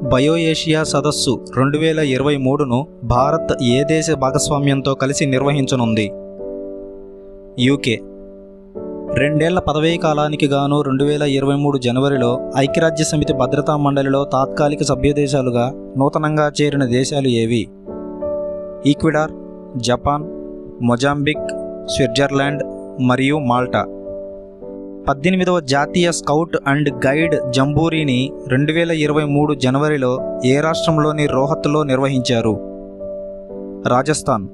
Bio Asia సదస్సు 2023ను భారత్ ఏ దేశ భాగస్వామ్యంతో కలిసి నిర్వహించనుంది? యూకే. 2 ఏళ్ల పదవీ కాలానికి గాను 2023 జనవరిలో ఐక్యరాజ్యసమితి భద్రతా మండలిలో తాత్కాలిక సభ్యదేశాలుగా నూతనంగా చేరిన దేశాలు ఏవి? ఈక్వెడార్, జపాన్, మొజాంబిక్, స్విట్జర్లాండ్ మరియు మాల్టా. 18వ జాతీయ స్కౌట్ అండ్ గైడ్ జంబూరీని 2023 జనవరిలో ఏ రాష్ట్రంలోని రోహత్లో నిర్వహించారు? రాజస్థాన్.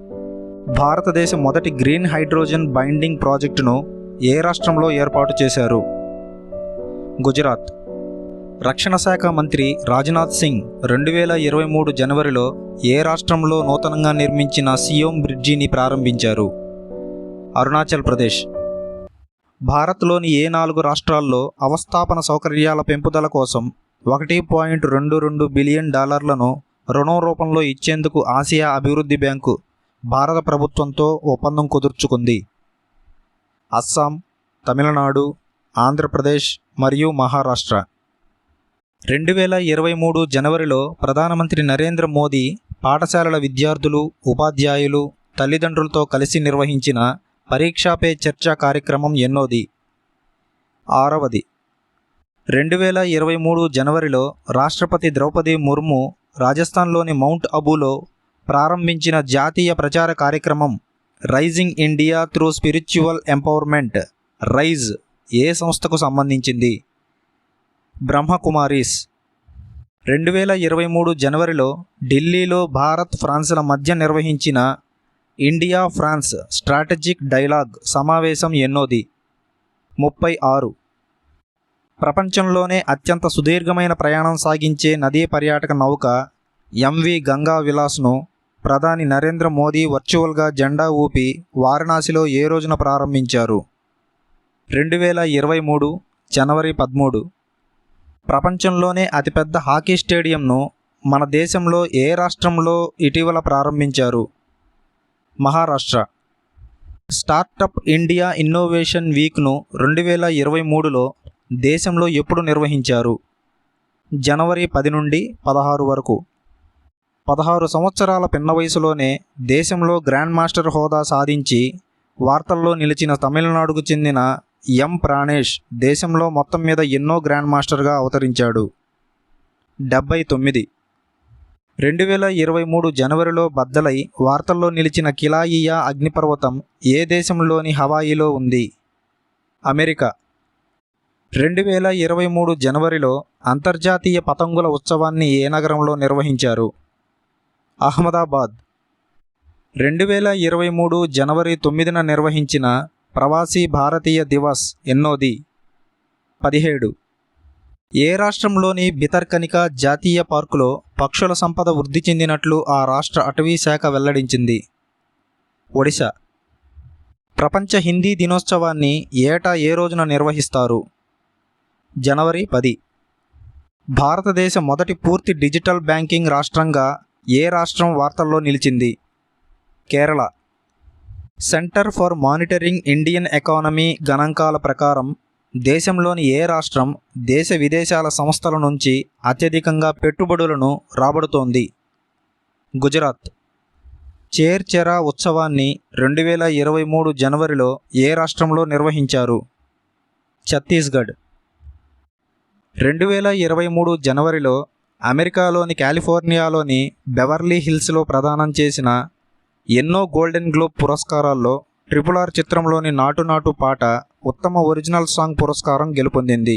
భారతదేశ మొదటి గ్రీన్ హైడ్రోజన్ బైండింగ్ ప్రాజెక్టును ఏ రాష్ట్రంలో ఏర్పాటు చేశారు? గుజరాత్. రక్షణ శాఖ మంత్రి రాజ్నాథ్ సింగ్ 2023 జనవరిలో ఏ రాష్ట్రంలో నూతనంగా నిర్మించిన సియోమ్ బ్రిడ్జిని ప్రారంభించారు? అరుణాచల్ ప్రదేశ్. భారత్లోని ఏ 4 రాష్ట్రాల్లో అవస్థాపన సౌకర్యాల పెంపుదల కోసం $1.22 బిలియన్ రుణం రూపంలో ఇచ్చేందుకు ఆసియా అభివృద్ధి బ్యాంకు భారత ప్రభుత్వంతో ఒప్పందం కుదుర్చుకుంది? అస్సాం, తమిళనాడు, ఆంధ్రప్రదేశ్ మరియు మహారాష్ట్ర. 2023 జనవరిలో ప్రధానమంత్రి నరేంద్ర మోదీ పాఠశాలల విద్యార్థులు, ఉపాధ్యాయులు, తల్లిదండ్రులతో కలిసి నిర్వహించిన పరీక్షా పే చర్చ కార్యక్రమం ఎన్నోది? 6వది. 2023 జనవరిలో రాష్ట్రపతి ద్రౌపది ముర్ము రాజస్థాన్లోని మౌంట్ అబూలో ప్రారంభించిన జాతీయ ప్రచార కార్యక్రమం rising India through spiritual empowerment rise ఏ సంస్థకు సంబంధించింది? బ్రహ్మకుమారీస్. 2023 జనవరిలో ఢిల్లీలో భారత్, ఫ్రాన్స్ల మధ్య నిర్వహించిన ఇండియా ఫ్రాన్స్ స్ట్రాటజిక్ డైలాగ్ సమావేశం ఎన్నోది? 36. ప్రపంచంలోనే అత్యంత సుదీర్ఘమైన ప్రయాణం సాగించే నదీ పర్యాటక నౌక ఎంవి గంగా విలాస్ను ప్రధాని నరేంద్ర మోదీ వర్చువల్గా జెండా ఊపి వారణాసిలో ఏ రోజున ప్రారంభించారు? 2023 జనవరి 13. ప్రపంచంలోనే అతిపెద్ద హాకీ స్టేడియంను మన దేశంలో ఏ రాష్ట్రంలో ఇటీవల ప్రారంభించారు? మహారాష్ట్ర. స్టార్టప్ ఇండియా ఇన్నోవేషన్ వీక్ను 2023లో దేశంలో ఎప్పుడు నిర్వహించారు? జనవరి 10 నుండి 16 వరకు. 16 సంవత్సరాల పిన్న వయసులోనే దేశంలో గ్రాండ్ మాస్టర్ హోదా సాధించి వార్తల్లో నిలిచిన తమిళనాడుకు చెందిన ఎం ప్రాణేష్ దేశంలో మొత్తం మీద ఎన్నో గ్రాండ్ మాస్టర్గా అవతరించాడు? 79. 2023 జనవరిలో బద్దలై వార్తల్లో నిలిచిన కిలాయియా అగ్నిపర్వతం ఏ దేశంలోని హవాయిలో ఉంది? అమెరికా. 2023 జనవరిలో అంతర్జాతీయ పతంగుల ఉత్సవాన్ని ఏ నగరంలో నిర్వహించారు? అహ్మదాబాద్. 2023 జనవరి 9న నిర్వహించిన ప్రవాసీ భారతీయ దివస్ ఎన్నోది? 17. ఏ రాష్ట్రంలోని భితర్కనికా జాతీయ పార్కులో పక్షుల సంపద వృద్ధి చెందినట్లు ఆ రాష్ట్ర అటవీ శాఖ వెల్లడించింది? ఒడిశా. ప్రపంచ హిందీ దినోత్సవాన్ని ఏటా ఏ రోజున నిర్వహిస్తారు? జనవరి 10. భారతదేశ మొదటి పూర్తి డిజిటల్ బ్యాంకింగ్ రాష్ట్రంగా ఏ రాష్ట్రం వార్తల్లో నిలిచింది? Kerala. Centre for monitoring Indian economy గణాంకాల ప్రకారం దేశంలోని ఏ రాష్ట్రం దేశ విదేశాల సంస్థల నుంచి అత్యధికంగా పెట్టుబడులను రాబడుతోంది? గుజరాత్. చేర్చెరా ఉత్సవాన్ని 2023 జనవరిలో ఏ రాష్ట్రంలో నిర్వహించారు? ఛత్తీస్గఢ్. 2023 జనవరిలో అమెరికాలోని కాలిఫోర్నియాలోని బెవర్లీ హిల్స్లో ప్రదానం చేసిన ఎన్నో గోల్డెన్ గ్లోబ్ పురస్కారాల్లో RRR చిత్రంలోని నాటు నాటు పాట ఉత్తమ ఒరిజినల్ సాంగ్ పురస్కారం గెలుపొందింది.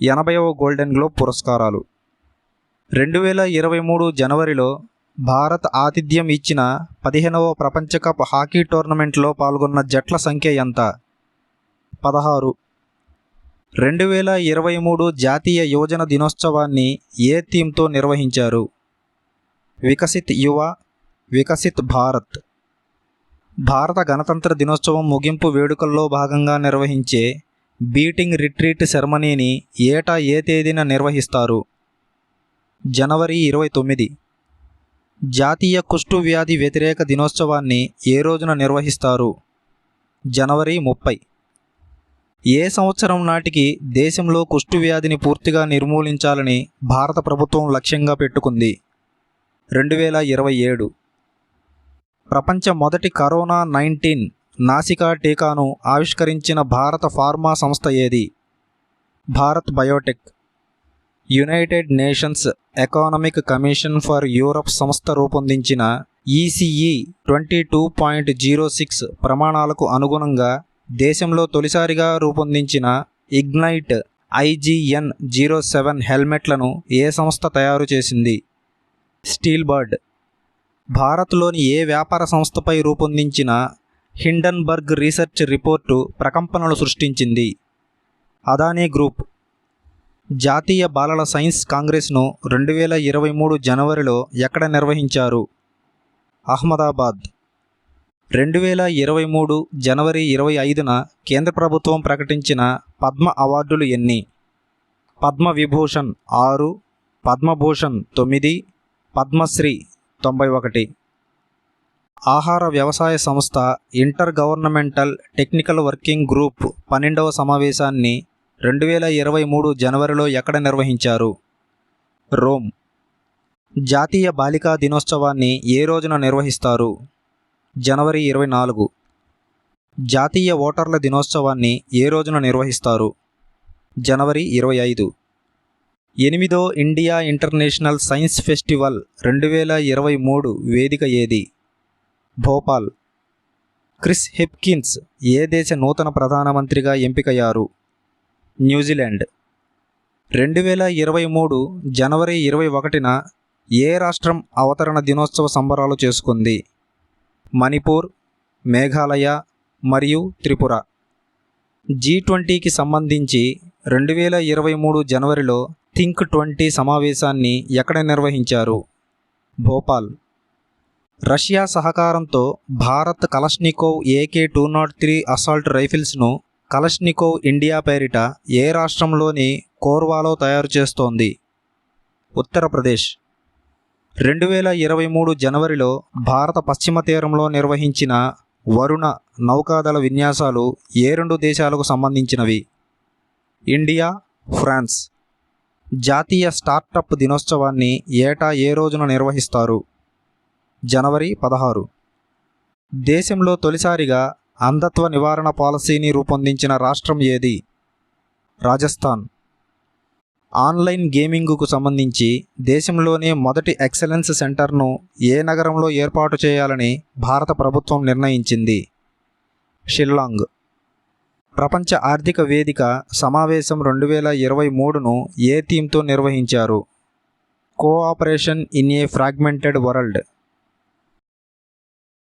80వ గోల్డెన్ గ్లోబ్ పురస్కారాలు. 2023 జనవరిలో భారత్ ఆతిథ్యం ఇచ్చిన 15వ ప్రపంచ కప్ హాకీ టోర్నమెంట్లో పాల్గొన్న జట్ల సంఖ్య ఎంత? 16. 2023 జాతీయ యువజన దినోత్సవాన్ని ఏ థీమ్తో నిర్వహించారు? వికసిత్ యువ, వికసిత్ భారత్. భారత గణతంత్ర దినోత్సవం ముగింపు వేడుకల్లో భాగంగా నిర్వహించే బీటింగ్ రిట్రీట్ సెరమనీని ఏటా ఏ తేదీన నిర్వహిస్తారు? జనవరి 29. జాతీయ కుష్టు వ్యాధి వ్యతిరేక దినోత్సవాన్ని ఏ రోజున నిర్వహిస్తారు? జనవరి 30. ఏ సంవత్సరం నాటికి దేశంలో కుష్టు వ్యాధిని పూర్తిగా నిర్మూలించాలని భారత ప్రభుత్వం లక్ష్యంగా పెట్టుకుంది? 2027. ప్రపంచ మొదటి కరోనా-19 నాసికా టీకాను ఆవిష్కరించిన భారత ఫార్మా సంస్థ ఏది? Bharat Biotech. United nations economic commission for Europe సంస్థ రూపొందించిన ఈసీఈ 22.06 ప్రమాణాలకు అనుగుణంగా దేశంలో తొలిసారిగా రూపొందించిన ఇగ్నైట్ IGN-07 హెల్మెట్లను ఏ సంస్థ తయారు చేసింది? Steel Bird. భారత్లోని ఏ వ్యాపార సంస్థపై రూపొందించిన హిండన్బర్గ్ రీసెర్చ్ రిపోర్టు ప్రకంపనలు సృష్టించింది? అదానీ గ్రూప్. జాతీయ బాలల సైన్స్ కాంగ్రెస్ను 2023 జనవరిలో ఎక్కడ నిర్వహించారు? అహ్మదాబాద్. 2023 జనవరి 25న కేంద్ర ప్రభుత్వం ప్రకటించిన పద్మ అవార్డులు ఎన్ని? పద్మవిభూషణ్ 6, పద్మభూషణ్ 9, పద్మశ్రీ 91. ఆహార వ్యవసాయ సంస్థ intergovernmental technical working group 12వ సమావేశాన్ని 2023 జనవరిలో ఎక్కడ నిర్వహించారు? రోమ్. జాతీయ బాలికా దినోత్సవాన్ని ఏ రోజున నిర్వహిస్తారు? జనవరి 24. జాతీయ ఓటర్ల దినోత్సవాన్ని ఏ రోజున నిర్వహిస్తారు? జనవరి 25. 8వ ఇండియా ఇంటర్నేషనల్ సైన్స్ ఫెస్టివల్ 2023 వేదిక ఏది? భోపాల్. క్రిస్ హెప్కిన్స్ ఏ దేశ నూతన ప్రధానమంత్రిగా ఎంపికయ్యారు? న్యూజిలాండ్. 2023 జనవరి 21న ఏ రాష్ట్రం అవతరణ దినోత్సవ సంబరాలు చేసుకుంది? మణిపూర్, మేఘాలయ మరియు త్రిపుర. G20కి సంబంధించి 2023 జనవరిలో థింక్ 20 సమావేశాన్ని ఎక్కడ నిర్వహించారు? భోపాల్. రష్యా సహకారంతో భారత్ కలష్నికోవ్ AK-203 అసాల్ట్ రైఫిల్స్ను కలష్నికోవ్ ఇండియా పేరిట ఏ రాష్ట్రంలోని కోర్వాలో తయారు చేస్తోంది? ఉత్తరప్రదేశ్. 2023 జనవరిలో భారత పశ్చిమ తీరంలో నిర్వహించిన వరుణ నౌకాదళ విన్యాసాలు ఏ 2 దేశాలకు సంబంధించినవి? India, France. జాతీయ స్టార్టప్ దినోత్సవాన్ని ఏటా ఏ రోజున నిర్వహిస్తారు? జనవరి 16. దేశంలో తొలిసారిగా అంధత్వ నివారణ పాలసీని రూపొందించిన రాష్ట్రం ఏది? రాజస్థాన్. ఆన్లైన్ గేమింగ్కు సంబంధించి దేశంలోనే మొదటి ఎక్సలెన్స్ సెంటర్ను ఏ నగరంలో ఏర్పాటు చేయాలని భారత ప్రభుత్వం నిర్ణయించింది? షిల్లాంగ్. ప్రపంచ ఆర్థిక వేదిక సమావేశం 2023ను ఏ థీమ్తో నిర్వహించారు? Cooperation in a fragmented world.